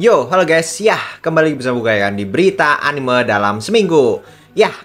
Yo, halo guys. Kembali bersama gue kan di berita anime dalam seminggu.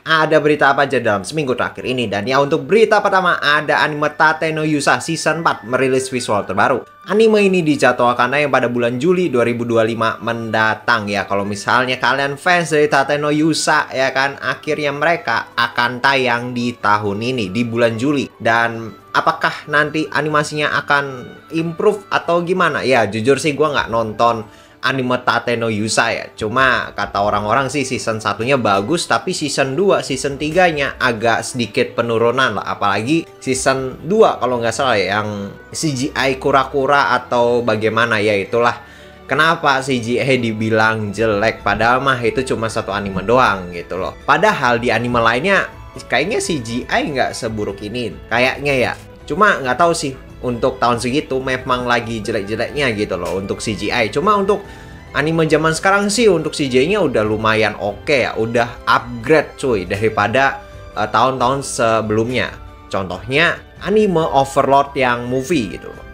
Ada berita apa aja dalam seminggu terakhir ini. Dan untuk berita pertama ada anime Tate no Yusa Season 4 merilis visual terbaru. Anime ini dijadwalkan tayang pada bulan Juli 2025 mendatang ya. Kalau misalnya kalian fans dari Tate no Yusa ya kan, akhirnya mereka akan tayang di tahun ini di bulan Juli. Dan apakah nanti animasinya akan improve atau gimana? Ya jujur sih gue nggak nonton anime Tate no Yusa ya. Cuma kata orang-orang sih season satunya bagus, tapi season 2, season 3-nya agak sedikit penurunan lah. Apalagi season 2 kalau nggak salah ya, yang CGI kura-kura atau bagaimana ya, itulah kenapa CGI dibilang jelek. Padahal mah itu cuma satu anime doang gitu loh. Padahal di anime lainnya kayaknya CGI nggak seburuk ini kayaknya ya. Cuma nggak tahu sih, untuk tahun segitu memang lagi jelek-jeleknya gitu loh untuk CGI. Cuma untuk anime zaman sekarang sih untuk CGI-nya udah lumayan oke ya. Udah upgrade cuy daripada tahun-tahun sebelumnya. Contohnya anime Overlord yang movie gitu loh.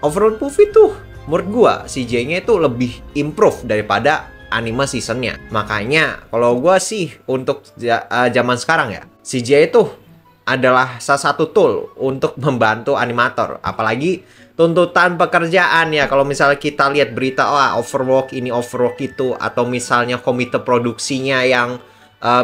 Overlord movie tuh menurut gua CGI-nya itu lebih improve daripada anime seasonnya. Makanya kalau gua sih untuk zaman sekarang ya, CGI itu adalah salah satu tool untuk membantu animator. Apalagi tuntutan pekerjaan ya. Kalau misalnya kita lihat berita, overwork ini, overwork itu, atau misalnya komite produksinya yang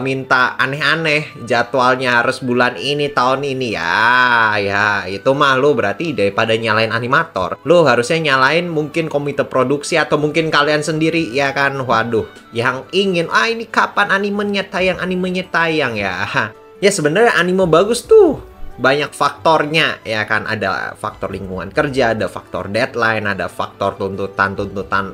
minta aneh-aneh, jadwalnya harus bulan ini, tahun ini ya itu mah lo berarti daripada nyalain animator, lo harusnya nyalain mungkin komite produksi atau mungkin kalian sendiri ya kan. Waduh, yang ingin ini kapan animenya tayang ya. Ya sebenarnya anime bagus tuh banyak faktornya ya kan. Ada faktor lingkungan kerja, ada faktor deadline, ada faktor tuntutan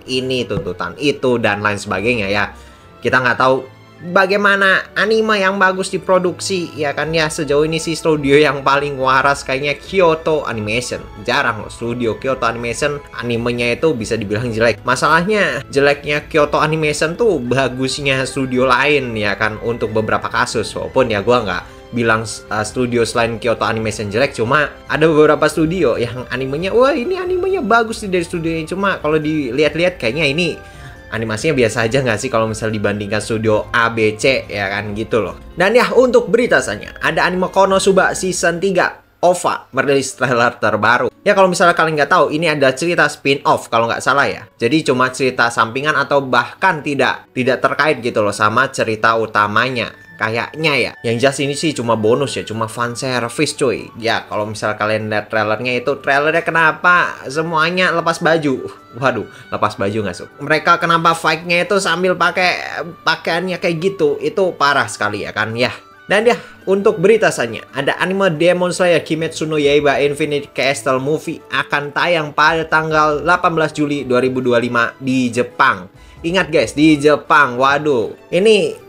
ini, tuntutan itu, dan lain sebagainya ya. Kita nggak tahu bagaimana anime yang bagus diproduksi ya kan ya. Sejauh ini sih studio yang paling waras kayaknya Kyoto Animation. Jarang loh studio Kyoto Animation animenya itu bisa dibilang jelek. Masalahnya jeleknya Kyoto Animation tuh bagusnya studio lain ya kan untuk beberapa kasus. Walaupun ya gua nggak bilang studio selain Kyoto Animation jelek, cuma ada beberapa studio yang animenya ini animenya bagus sih dari studio ini. Cuma kalau dilihat-lihat kayaknya ini animasinya biasa aja nggak sih kalau misal dibandingkan studio ABC ya kan gitu loh. Dan ya untuk berita selanjutnya ada anime Konosuba Season 3 OVA merilis trailer terbaru. Ya kalau misalnya kalian nggak tahu, ini ada cerita spin-off kalau nggak salah ya. Jadi cuma cerita sampingan atau bahkan tidak terkait gitu loh sama cerita utamanya. Kayaknya ya. Yang jelas ini sih cuma bonus ya, cuma fan service cuy. Ya kalau misalnya kalian lihat trailernya itu, trailernya kenapa semuanya lepas baju? Waduh, lepas baju nggak suka. Mereka kenapa fight-nya itu sambil pakai pakaiannya kayak gitu? Itu parah sekali ya kan ya. Dan ya, untuk berita selanjutnya, ada anime Demon Slayer Kimetsu no Yaiba Infinite Castle Movie akan tayang pada tanggal 18 Juli 2025 di Jepang. Ingat guys, di Jepang. Waduh, ini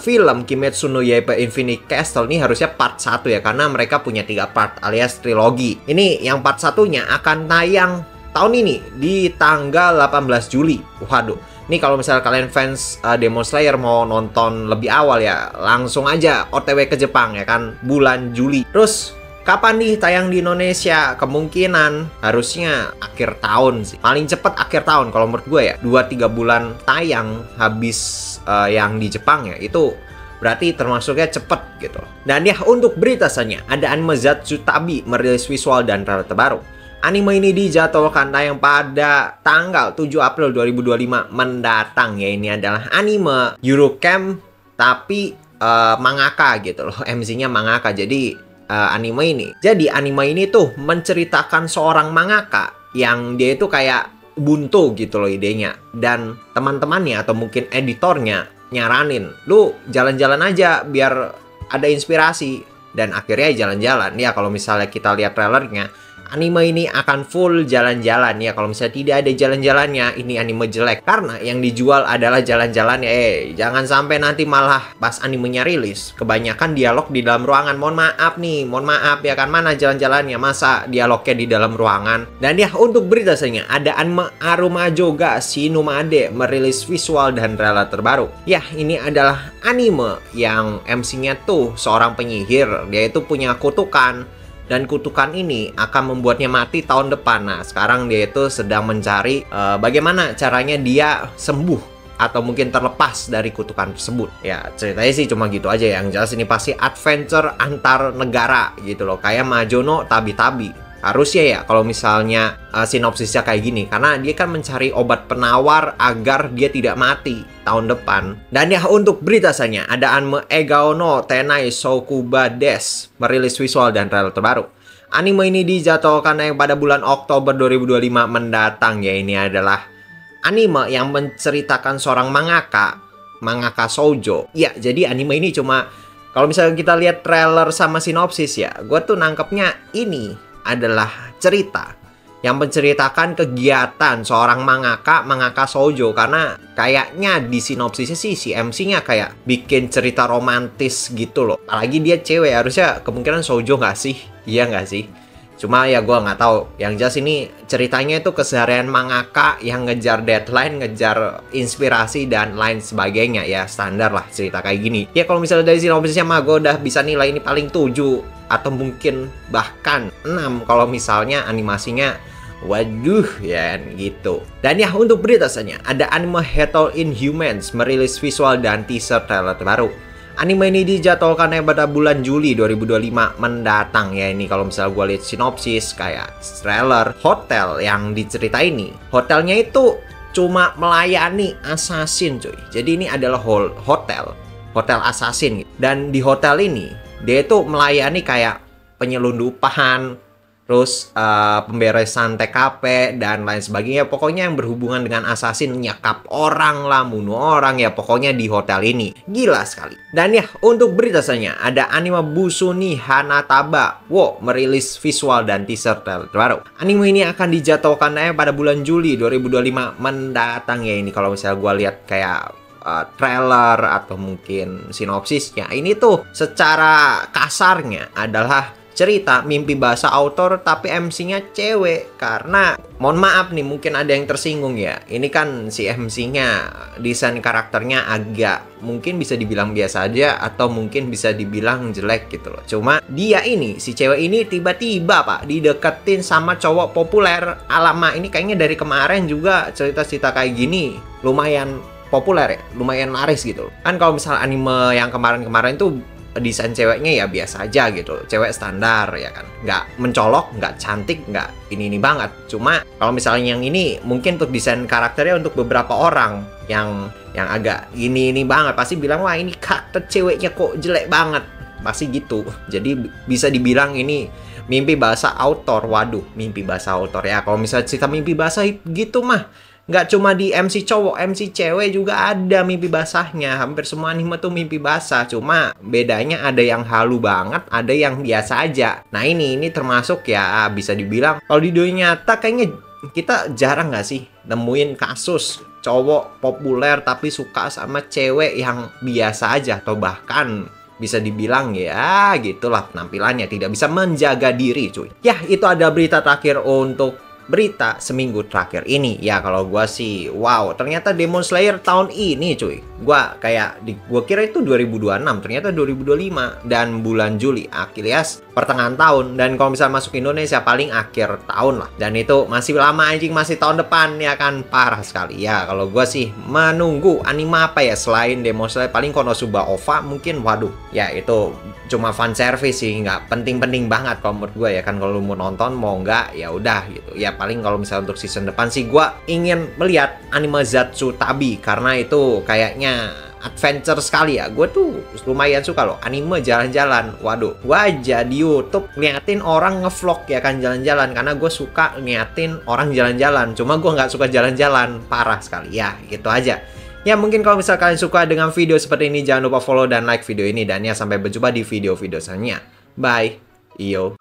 film Kimetsu no Yaiba Infinite Castle ini harusnya part 1 ya, karena mereka punya 3 part alias trilogi. Ini yang part satunya akan tayang tahun ini di tanggal 18 Juli. Waduh, ini kalau misalnya kalian fans Demon Slayer mau nonton lebih awal ya, langsung aja OTW ke Jepang ya kan, bulan Juli. Terus kapan nih tayang di Indonesia? Kemungkinan harusnya akhir tahun sih. Paling cepat akhir tahun kalau menurut gue ya. 2-3 bulan tayang habis yang di Jepang ya. Itu berarti termasuknya cepet gitu. Dan ya untuk berita selanjutnya ada anime Zatsu-Tabi merilis visual dan trailer terbaru. Anime ini dijadwalkan tayang pada tanggal 7 April 2025 mendatang ya. Ini adalah anime Eurocamp tapi mangaka gitu loh. MC-nya mangaka. Jadi anime ini tuh menceritakan seorang mangaka yang dia itu kayak buntu gitu loh idenya, dan teman-temannya atau mungkin editornya nyaranin lu jalan-jalan aja biar ada inspirasi, dan akhirnya jalan-jalan ya. Kalau misalnya kita lihat trailernya, anime ini akan full jalan-jalan ya. Kalau misalnya tidak ada jalan-jalannya, ini anime jelek. Karena yang dijual adalah jalan-jalannya. Jangan sampai nanti malah pas animenya rilis kebanyakan dialog di dalam ruangan. Mohon maaf ya kan, mana jalan-jalannya, masa dialognya di dalam ruangan. Dan ya untuk berita selanjutnya ada anime Arumajo ga Shinumade merilis visual dan trailer terbaru. Ya ini adalah anime yang MC-nya tuh seorang penyihir. Dia itu punya kutukan dan kutukan ini akan membuatnya mati tahun depan. Nah, sekarang dia itu sedang mencari bagaimana caranya dia sembuh atau mungkin terlepas dari kutukan tersebut. Ya, ceritanya sih cuma gitu aja. Yang jelas ini pasti adventure antar negara gitu loh, kayak Majono Tabi-Tabi. Harusnya ya kalau misalnya sinopsisnya kayak gini, karena dia kan mencari obat penawar agar dia tidak mati tahun depan. Dan ya untuk berita selanjutnya, ada anime Egao no Tenai Soukuba Des merilis visual dan trailer terbaru. Anime ini dijadwalkan pada bulan Oktober 2025 mendatang. Ya, ini adalah anime yang menceritakan seorang mangaka shoujo. Ya, jadi anime ini cuma, kalau misalnya kita lihat trailer sama sinopsis ya, gue tuh nangkepnya ini adalah cerita yang menceritakan kegiatan seorang mangaka shoujo. Karena kayaknya di sinopsisnya sih si MC-nya kayak bikin cerita romantis gitu loh. Apalagi dia cewek, harusnya kemungkinan shoujo nggak sih? Iya nggak sih? Cuma ya gue nggak tahu. Yang jelas ini ceritanya itu keseharian mangaka yang ngejar deadline, ngejar inspirasi dan lain sebagainya. Ya standar lah cerita kayak gini. Ya kalau misalnya dari sinopsisnya mah gue udah bisa nilai ini paling 7 atau mungkin bahkan 6 kalau misalnya animasinya waduh ya gitu. Dan ya untuk berita selanjutnya, ada anime Hatol Inhumans merilis visual dan teaser trailer terbaru. Anime ini dijadwalkan pada bulan Juli 2025 mendatang. Ya, ini kalau misalnya gue lihat sinopsis kayak trailer hotel yang diceritain ini. Hotelnya itu cuma melayani assassin cuy. Jadi ini adalah hotel assassin. Dan di hotel ini dia itu melayani kayak penyelundupan, terus pemberesan TKP dan lain sebagainya. Pokoknya yang berhubungan dengan assassin, nyekap orang lah, bunuh orang ya, pokoknya di hotel ini. Gila sekali. Dan ya untuk berita selanjutnya, ada anime Busuni Hanataba merilis visual dan teaser trailer terbaru. Anime ini akan dijadwalkan pada bulan Juli 2025 mendatang. Ya, ini kalau misalnya gue lihat kayak trailer atau mungkin sinopsisnya, ini tuh secara kasarnya adalah cerita mimpi bahasa autor tapi MC-nya cewek. Karena mohon maaf nih, mungkin ada yang tersinggung ya, ini kan si MC-nya desain karakternya agak mungkin bisa dibilang biasa aja atau mungkin bisa dibilang jelek gitu loh. Cuma dia ini, si cewek ini tiba-tiba pak dideketin sama cowok populer. Alamak, ini kayaknya dari kemarin juga cerita-cerita kayak gini lumayan populer ya, lumayan laris gitu. Kan kalau misalnya anime yang kemarin-kemarin tuh desain ceweknya ya biasa aja gitu, cewek standar ya kan, nggak mencolok, nggak cantik, nggak ini banget. Cuma kalau misalnya yang ini mungkin untuk desain karakternya untuk beberapa orang yang agak ini banget, pasti bilang wah ini karakter ceweknya kok jelek banget, pasti gitu. Jadi bisa dibilang ini mimpi bahasa autor. Waduh, mimpi bahasa autor ya. Kalau misalnya cerita mimpi bahasa gitu mah nggak cuma di MC cowok, MC cewek juga ada mimpi basahnya. Hampir semua anime tuh mimpi basah. Cuma bedanya ada yang halu banget, ada yang biasa aja. Nah ini termasuk ya bisa dibilang kalau di dunia nyata kayaknya kita jarang nggak sih nemuin kasus cowok populer tapi suka sama cewek yang biasa aja. Atau bahkan bisa dibilang ya gitulah penampilannya, tidak bisa menjaga diri cuy. Ya itu ada berita terakhir untuk berita seminggu terakhir ini. Ya kalau gua sih wow, ternyata Demon Slayer tahun ini cuy. Gua kira itu 2026, ternyata 2025 dan bulan Juli alias pertengahan tahun. Dan kalau misalnya masuk Indonesia paling akhir tahun lah. Dan itu masih lama anjing, masih tahun depan ya kan, parah sekali. Ya kalau gua sih menunggu anime apa ya selain Demon Slayer, paling Konosuba OVA mungkin. Waduh, ya itu cuma fan service sih, nggak penting-penting banget kalau menurut gue ya kan. Kalau lu mau nonton mau nggak ya udah gitu ya. Paling kalau misalnya untuk season depan sih gue ingin melihat anime Zatsu Tabi, karena itu kayaknya adventure sekali ya. Gue tuh lumayan suka loh anime jalan-jalan. Waduh, gue aja di YouTube ngeliatin orang ngevlog ya kan jalan-jalan, karena gue suka ngeliatin orang jalan-jalan. Cuma gue nggak suka jalan-jalan, parah sekali ya. Gitu aja. Ya mungkin kalau misalnya kalian suka dengan video seperti ini, jangan lupa follow dan like video ini. Dan ya sampai berjumpa di video-video selanjutnya. Bye. Iyo.